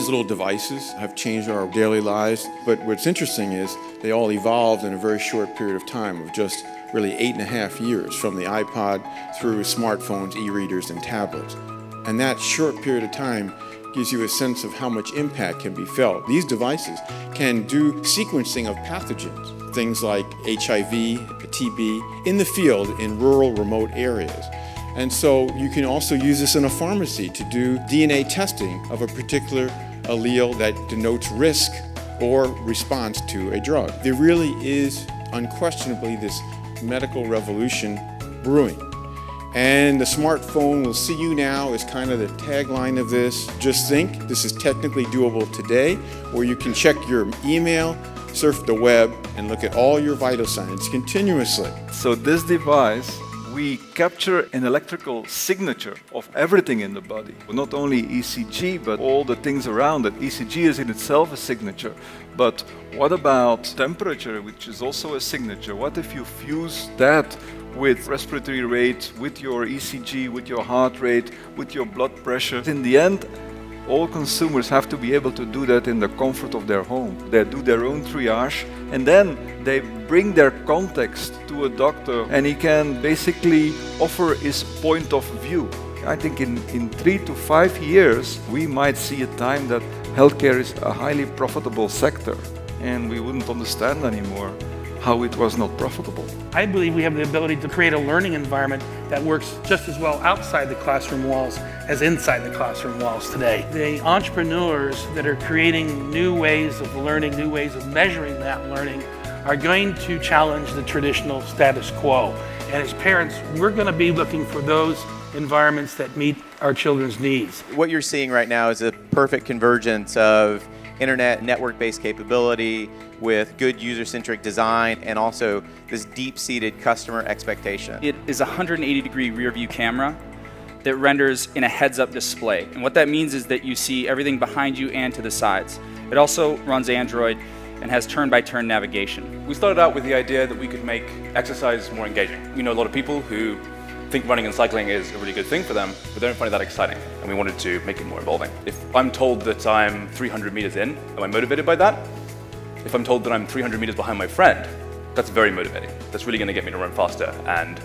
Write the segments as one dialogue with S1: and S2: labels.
S1: these little devices have changed our daily lives, but what's interesting is they all evolved in a very short period of time of just really 8.5 years, from the iPod through smartphones, e-readers, and tablets. And that short period of time gives you a sense of how much impact can be felt. These devices can do sequencing of pathogens, things like HIV, TB, in the field in rural, remote areas. And so you can also use this in a pharmacy to do DNA testing of a particular allele that denotes risk or response to a drug. There really is unquestionably this medical revolution brewing. And the smartphone will see you now is kind of the tagline of this. Just think, this is technically doable today, where you can check your email, surf the web, and look at all your vital signs continuously.
S2: So this device, we capture an electrical signature of everything in the body. Not only ECG, but all the things around it. ECG is in itself a signature. But what about temperature, which is also a signature? What if you fuse that with respiratory rate, with your ECG, with your heart rate, with your blood pressure? In the end, all consumers have to be able to do that in the comfort of their home. They do their own triage, and then they bring their context to a doctor, and he can basically offer his point of view. I think in 3 to 5 years, we might see a time that healthcare is a highly profitable sector, and we wouldn't understand anymore how it was not profitable.
S3: I believe we have the ability to create a learning environment that works just as well outside the classroom walls as inside the classroom walls today. The entrepreneurs that are creating new ways of learning, new ways of measuring that learning, are going to challenge the traditional status quo. And as parents, we're going to be looking for those environments that meet our children's needs.
S4: What you're seeing right now is a perfect convergence of internet network-based capability with good user-centric design and also this deep-seated customer expectation.
S5: It is a 180-degree rear-view camera that renders in a heads-up display. And what that means is that you see everything behind you and to the sides. It also runs Android and has turn-by-turn navigation.
S6: We started out with the idea that we could make exercise more engaging. We know a lot of people who think running and cycling is a really good thing for them, but they don't find it that exciting, and we wanted to make it more involving. If I'm told that I'm 300 meters in, am I motivated by that? If I'm told that I'm 300 meters behind my friend, that's very motivating. That's really going to get me to run faster and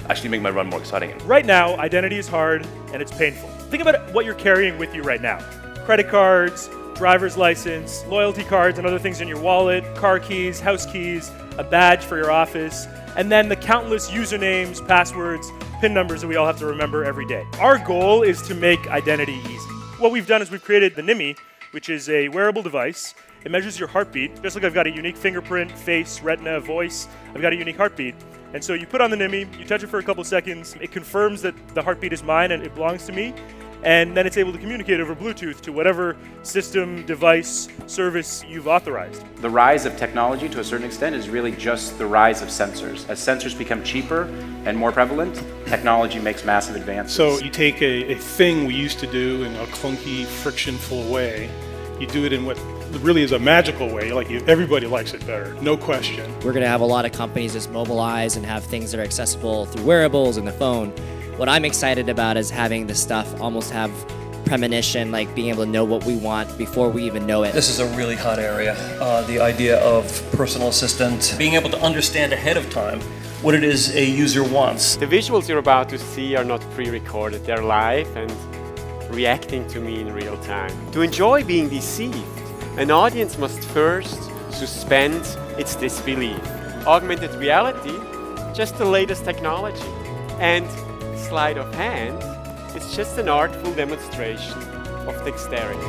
S6: actually make my run more exciting.
S7: Right now, identity is hard and it's painful. Think about what you're carrying with you right now. Credit cards, driver's license, loyalty cards and other things in your wallet, car keys, house keys, a badge for your office, and then the countless usernames, passwords, PIN numbers that we all have to remember every day. Our goal is to make identity easy. What we've done is we've created the NIMI, which is a wearable device. It measures your heartbeat. Just like I've got a unique fingerprint, face, retina, voice, I've got a unique heartbeat. And so you put on the NIMI, you touch it for a couple seconds, it confirms that the heartbeat is mine and it belongs to me, and then it's able to communicate over Bluetooth to whatever system, device, service you've authorized.
S8: The rise of technology, to a certain extent, is really just the rise of sensors. As sensors become cheaper and more prevalent, technology makes massive advances.
S9: So you take a thing we used to do in a clunky, frictionful way, you do it in what really is a magical way. Everybody likes it better, no question.
S10: We're going to have a lot of companies just mobilize and have things that are accessible through wearables and the phone. What I'm excited about is having this stuff almost have premonition, like being able to know what we want before we even know it.
S11: This is a really hot area. The idea of personal assistant, being able to understand ahead of time what it is a user wants.
S12: The visuals you're about to see are not pre-recorded, they're live and reacting to me in real time. To enjoy being deceived, an audience must first suspend its disbelief. Augmented reality, just the latest technology. And sleight of hand, it's just an artful demonstration of dexterity.